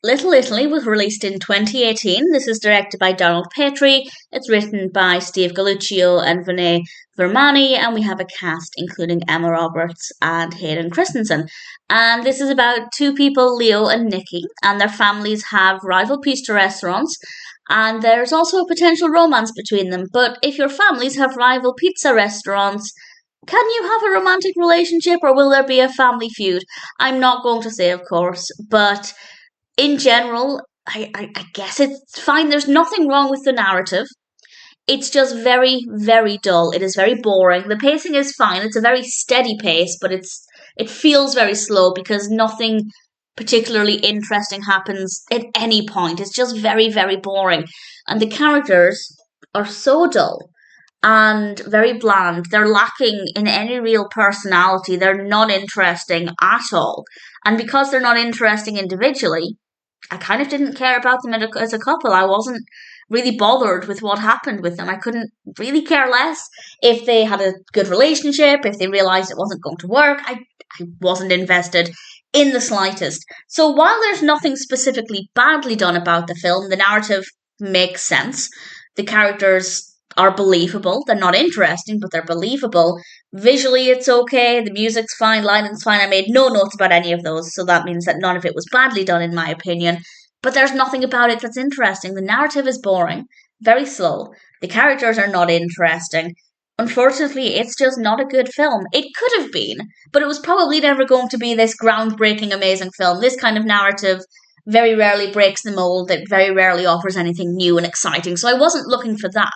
Little Italy was released in 2018. This is directed by Donald Petrie. It's written by Steve Galluccio and Vinay Vermani, and we have a cast including Emma Roberts and Hayden Christensen. And this is about two people, Leo and Nikki, and their families have rival pizza restaurants. And there's also a potential romance between them. But if your families have rival pizza restaurants, can you have a romantic relationship or will there be a family feud? I'm not going to say, of course, but in general, I guess it's fine. There's nothing wrong with the narrative. It's just very, very dull. It is very boring. The pacing is fine. It's a very steady pace, but it feels very slow because nothing particularly interesting happens at any point. It's just very, very boring. And the characters are so dull and very bland. They're lacking in any real personality. They're not interesting at all. And because they're not interesting individually, I kind of didn't care about them as a couple. I wasn't really bothered with what happened with them. I couldn't really care less if they had a good relationship, if they realized it wasn't going to work. I wasn't invested in the slightest. So while there's nothing specifically badly done about the film, the narrative makes sense. The characters are believable. They're not interesting, but they're believable. Visually, it's okay. The music's fine. Lighting's fine. I made no notes about any of those, so that means that none of it was badly done, in my opinion. But there's nothing about it that's interesting. The narrative is boring, very slow. The characters are not interesting. Unfortunately, it's just not a good film. It could have been, but it was probably never going to be this groundbreaking, amazing film. This kind of narrative very rarely breaks the mold. It very rarely offers anything new and exciting. So I wasn't looking for that.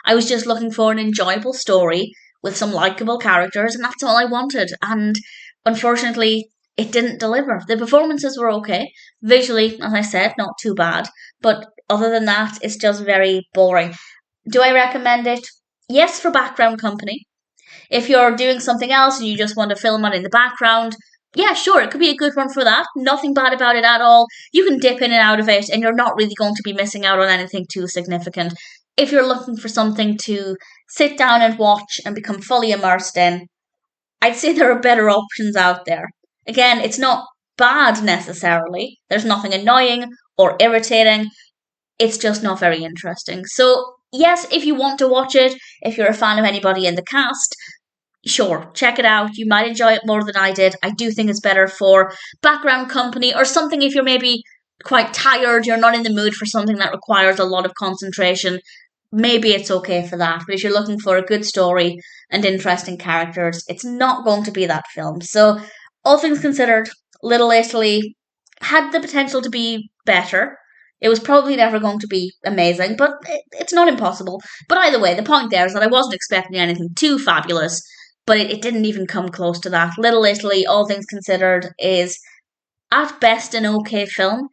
I was just looking for an enjoyable story with some likable characters, and that's all I wanted. And unfortunately, it didn't deliver. The performances were okay. Visually, as I said, not too bad. But other than that, it's just very boring. Do I recommend it? Yes, for background company. If you're doing something else and you just want to film on in the background, yeah, sure, it could be a good one for that. Nothing bad about it at all. You can dip in and out of it, and you're not really going to be missing out on anything too significant. If you're looking for something to sit down and watch and become fully immersed in, I'd say there are better options out there. Again, it's not bad necessarily. There's nothing annoying or irritating. It's just not very interesting. So, yes, if you want to watch it, if you're a fan of anybody in the cast, sure, check it out. You might enjoy it more than I did. I do think it's better for background company or something if you're maybe quite tired, you're not in the mood for something that requires a lot of concentration. Maybe it's okay for that. But if you're looking for a good story and interesting characters, it's not going to be that film. So, all things considered, Little Italy had the potential to be better. It was probably never going to be amazing, but it's not impossible. But either way, the point there is that I wasn't expecting anything too fabulous, but it didn't even come close to that. Little Italy, all things considered, is at best an okay film.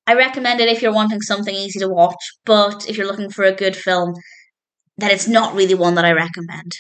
I recommend it if you're wanting something easy to watch, but if you're looking for a good film, then it's not really one that I recommend.